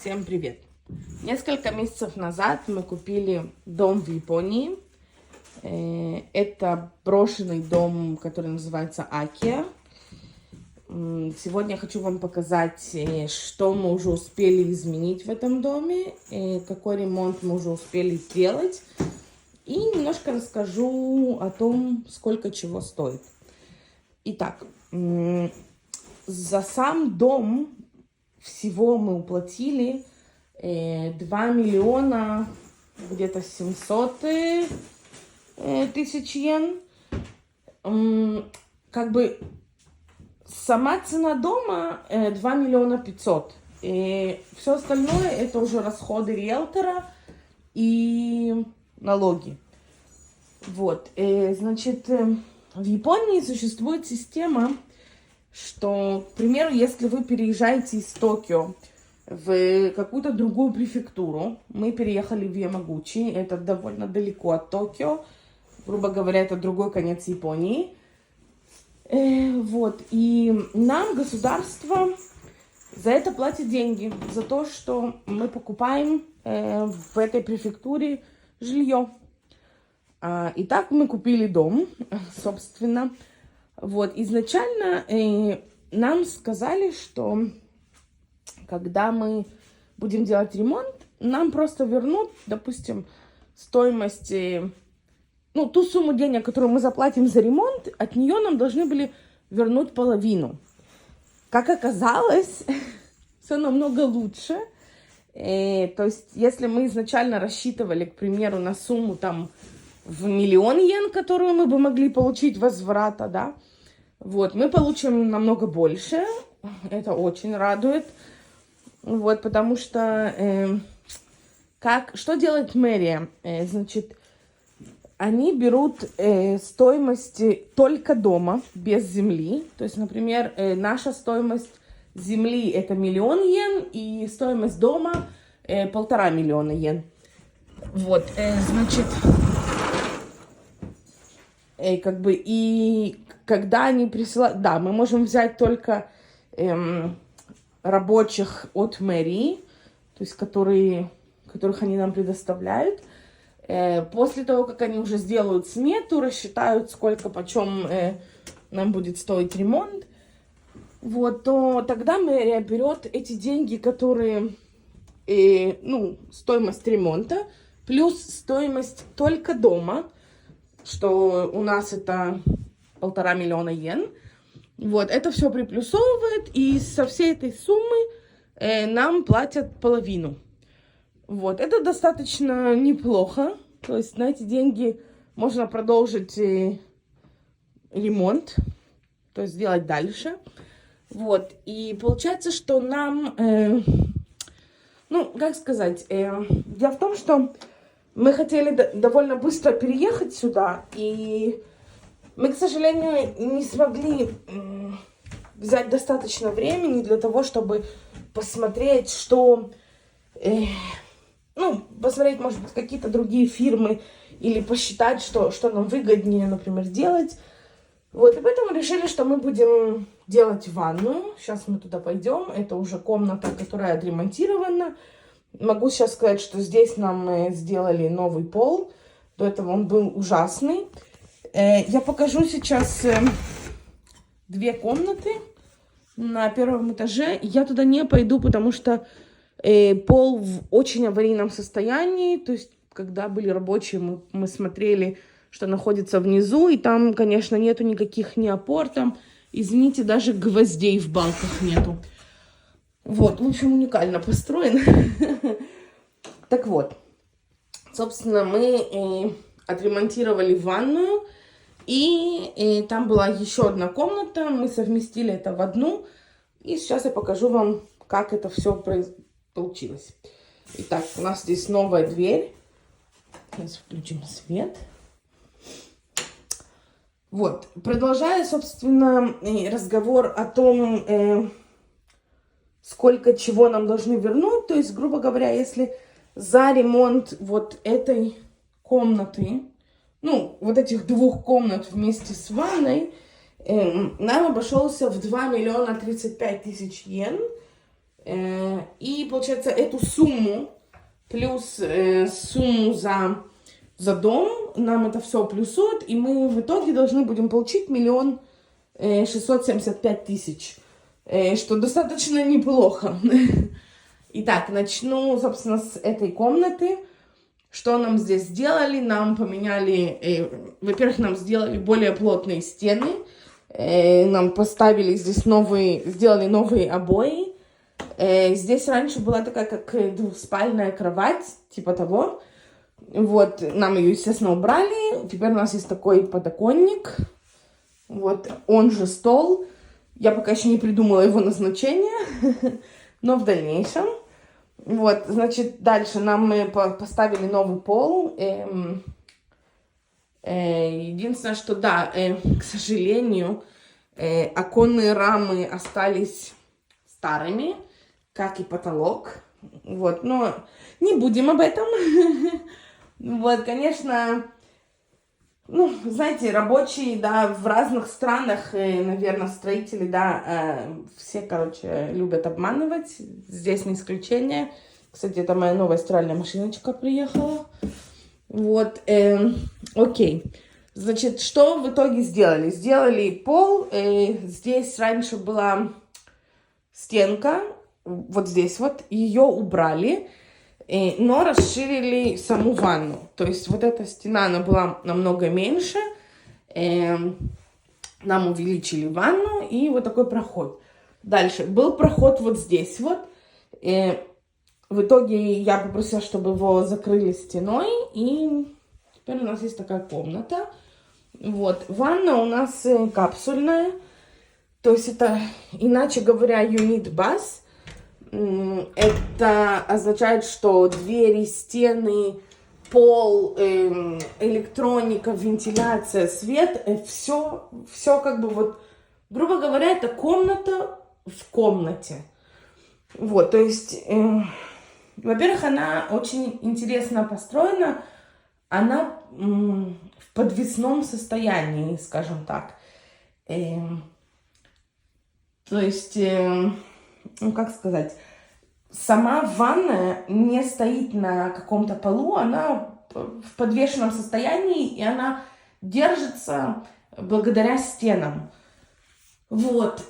Всем привет! Несколько месяцев назад мы купили дом в Японии. Это брошенный дом, который называется Акия. Сегодня я хочу вам показать, что мы уже успели изменить в этом доме, какой ремонт мы уже успели сделать. И немножко расскажу о том, сколько чего стоит. Итак, за сам дом всего мы уплатили 2 миллиона где-то 700 тысяч йен. Как бы сама цена дома 2 миллиона 500. И все остальное это уже расходы риэлтора и налоги. Вот, значит, в Японии существует система, что, к примеру, если вы переезжаете из Токио в какую-то другую префектуру, мы переехали в Ямагучи, это довольно далеко от Токио, грубо говоря, это другой конец Японии. Вот, и нам государство за это платит деньги, за то, что мы покупаем в этой префектуре жилье. Итак, мы купили дом, собственно. Вот, изначально нам сказали, что когда мы будем делать ремонт, нам просто вернут, допустим, стоимость, ту сумму денег, которую мы заплатим за ремонт, от нее нам должны были вернуть половину. Как оказалось, все намного лучше. То есть, если мы изначально рассчитывали, к примеру, на сумму там в 1 миллион йен, которую мы бы могли получить возврата, да, вот, мы получим намного больше, это очень радует, вот, потому что, что делает мэрия, значит, они берут стоимость только дома, без земли, то есть, например, наша стоимость земли это 1 миллион йен, и стоимость дома 1,5 миллиона йен, вот, значит, как бы, и когда они присылают, да, мы можем взять только рабочих от мэрии, то есть которых они нам предоставляют. После того, как они уже сделают смету, рассчитают, сколько почем нам будет стоить ремонт, вот, то тогда мэрия берет эти деньги, которые, стоимость ремонта, плюс стоимость только дома, что у нас это 1,5 миллиона йен. Вот, это все приплюсовывает, и со всей этой суммы нам платят половину. Вот, это достаточно неплохо. То есть на эти деньги можно продолжить ремонт, то есть сделать дальше. Вот, и получается, что нам, как сказать, дело в том, что мы хотели довольно быстро переехать сюда, и мы, к сожалению, не смогли взять достаточно времени для того, чтобы посмотреть, посмотреть, может быть, какие-то другие фирмы, или посчитать, что нам выгоднее, например, делать. Вот, и поэтому решили, что мы будем делать ванную. Сейчас мы туда пойдем. Это уже комната, которая отремонтирована. Могу сейчас сказать, что здесь нам сделали новый пол. До этого он был ужасный. Я покажу сейчас 2 комнаты на 1-м этаже. Я туда не пойду, потому что пол в очень аварийном состоянии. То есть, когда были рабочие, мы смотрели, что находится внизу. И там, конечно, нету никаких ни опор. Там, извините, даже гвоздей в балках нету. Вот, в общем, уникально построен. Так вот, собственно, мы отремонтировали ванную, и там была еще одна комната, мы совместили это в одну, и сейчас я покажу вам, как это все получилось. Итак, у нас здесь новая дверь. Сейчас включим свет. Вот, продолжая, собственно, разговор о том, сколько чего нам должны вернуть. То есть, грубо говоря, если за ремонт вот этой комнаты, вот этих 2 комнат вместе с ванной, нам обошелся в 2 миллиона 35 тысяч йен. И, получается, эту сумму плюс сумму за дом, нам это все плюсует, и мы в итоге должны будем получить 1 675 000, что достаточно неплохо. Итак, начну, собственно, с этой комнаты. Что нам здесь сделали? Нам поменяли, во-первых, нам сделали более плотные стены, нам поставили здесь сделали новые обои. Здесь раньше была такая, как двухспальная кровать, типа того. Вот, нам ее, естественно, убрали. Теперь у нас есть такой подоконник. Вот, он же стол. Я пока еще не придумала его назначение, но в дальнейшем. Вот, значит, дальше нам поставили новый пол. Единственное, что, да, к сожалению, оконные рамы остались старыми, как и потолок. Вот, но не будем об этом. Вот, конечно, ну, знаете, рабочие, да, в разных странах, наверное, строители, да, все, короче, любят обманывать. Здесь не исключение. Кстати, это моя новая стиральная машиночка приехала. Вот, окей. Значит, что в итоге сделали? Сделали пол. Здесь раньше была стенка, вот здесь вот, ее убрали, но расширили саму ванну. То есть вот эта стена, она была намного меньше. Нам увеличили ванну и вот такой проход. Дальше был проход вот здесь вот. В итоге я попросила, чтобы его закрыли стеной. И теперь у нас есть такая комната. Вот. Ванна у нас капсульная. То есть это, иначе говоря, unit bath. Это означает, что двери, стены, пол, электроника, вентиляция, свет, все как бы вот, грубо говоря, это комната в комнате. Вот, то есть, во-первых, она очень интересно построена, она в подвесном состоянии, скажем так. То есть, ну, как сказать, сама ванная не стоит на каком-то полу, она в подвешенном состоянии, и она держится благодаря стенам. Вот.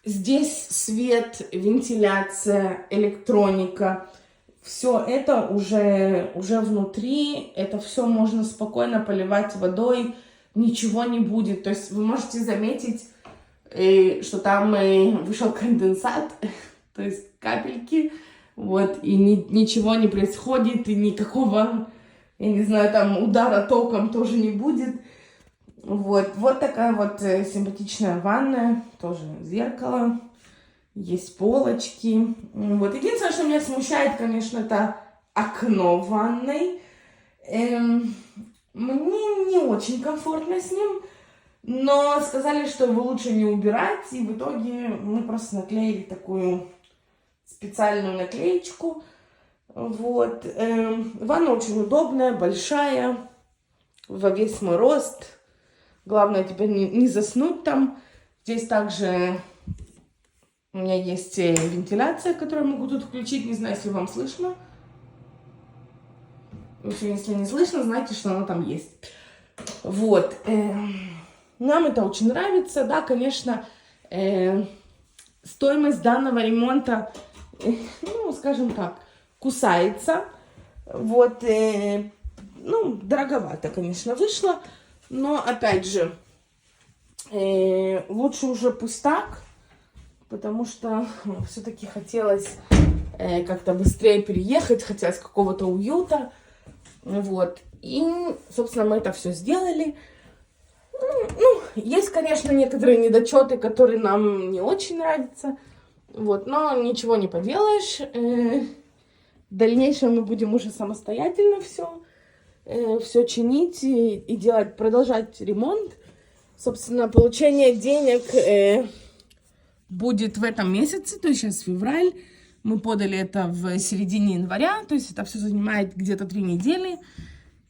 Здесь свет, вентиляция, электроника, все это уже внутри, это все можно спокойно поливать водой, ничего не будет. То есть вы можете заметить, что там вышел конденсат, то есть капельки, вот, и ничего не происходит, и никакого, я не знаю, там удара током тоже не будет. Вот такая вот симпатичная ванная, тоже зеркало, есть полочки. Вот, единственное, что меня смущает, конечно, это окно в ванной. Мне не очень комфортно с ним. Но сказали, что его лучше не убирать, и в итоге мы просто наклеили такую специальную наклеечку. Вот. Ванна очень удобная, большая, во весь мой рост. Главное теперь не заснуть там. Здесь также у меня есть вентиляция, которую я могу тут включить. Не знаю, если вам слышно. В общем, если не слышно, знайте, что она там есть. Вот. Нам это очень нравится, да, конечно, стоимость данного ремонта, ну, скажем так, кусается, вот, ну, дороговато, конечно, вышло, но, опять же, лучше уже пусть так, потому что все-таки хотелось как-то быстрее переехать, хотелось какого-то уюта, вот, и, собственно, мы это все сделали. Ну, есть, конечно, некоторые недочеты, которые нам не очень нравятся, вот, но ничего не поделаешь. В дальнейшем мы будем уже самостоятельно все чинить и делать, продолжать ремонт. Собственно, получение денег будет в этом месяце, то есть сейчас февраль. Мы подали это в середине января, то есть это все занимает где-то 3 недели.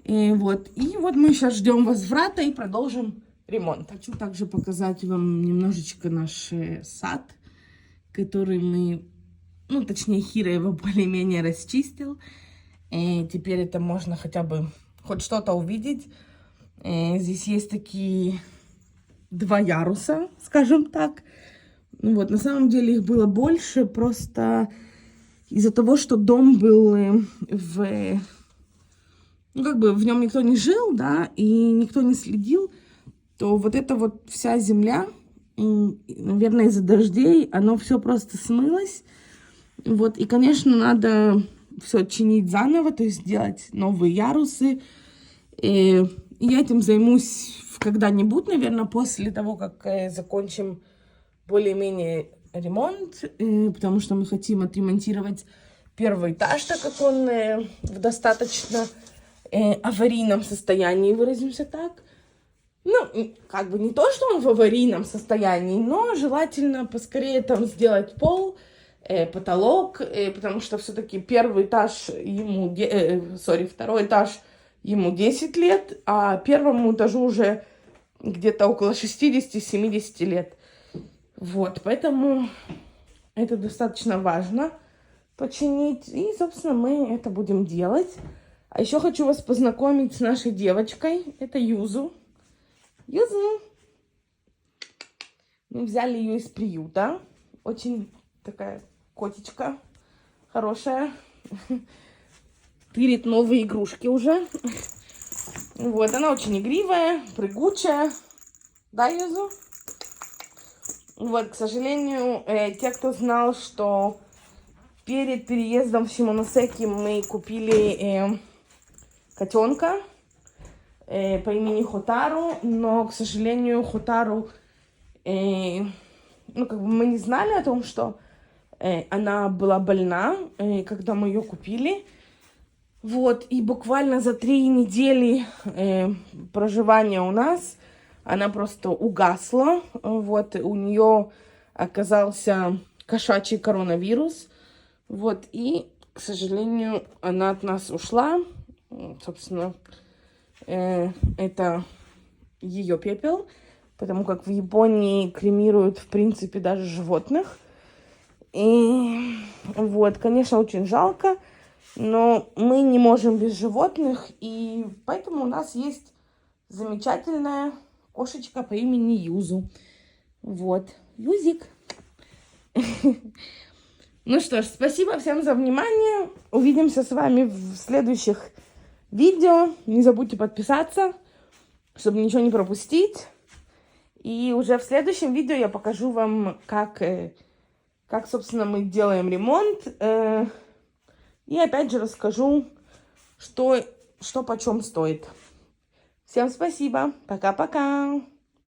И вот мы сейчас ждем возврата и продолжим ремонт. Хочу также показать вам немножечко наш сад. который мы, ну, точнее, Хира его более-менее расчистил. И теперь это можно хотя бы хоть что-то увидеть. Здесь есть такие 2 яруса, скажем так. Вот, на самом деле их было больше, просто из-за того, что дом был ну, как бы в нем никто не жил, да, и никто не следил, то вот эта вот вся земля, наверное, из-за дождей, оно все просто смылось. Вот, и, конечно, надо все чинить заново, то есть делать новые ярусы. И я этим займусь когда-нибудь, наверное, после того, как закончим более-менее ремонт, потому что мы хотим отремонтировать первый этаж, так как он в достаточно аварийном состоянии, выразимся так. Ну, как бы не то, что он в аварийном состоянии, но желательно поскорее там сделать пол, потолок, потому что все-таки первый этаж ему, второй этаж ему 10 лет, а первому этажу уже где-то около 60-70 лет. Вот, поэтому это достаточно важно починить, и, собственно, мы это будем делать. А еще хочу вас познакомить с нашей девочкой, это Юзу. Юзу. Мы взяли ее из приюта. Очень такая котечка хорошая. Тырит новые игрушки уже. Вот, она очень игривая, прыгучая. Да, Юзу? Вот, к сожалению, те, кто знал, что перед переездом в Шимоносеки мы купили котенка по имени Хотару, но, к сожалению, Хотару, ну, как бы мы не знали о том, что она была больна, когда мы ее купили. Вот, и буквально за 3 недели проживания у нас она просто угасла. Вот, у нее оказался кошачий коронавирус. Вот, и, к сожалению, она от нас ушла. Собственно, это ее пепел, потому как в Японии кремируют, в принципе, даже животных. И вот, конечно, очень жалко, но мы не можем без животных, и поэтому у нас есть замечательная кошечка по имени Юзу. Вот, Юзик. Ну что ж, спасибо всем за внимание. Увидимся с вами в следующих видео. Не забудьте подписаться, чтобы ничего не пропустить. И уже в следующем видео я покажу вам, как собственно, мы делаем ремонт. И опять же расскажу, что почем стоит. Всем спасибо. Пока-пока.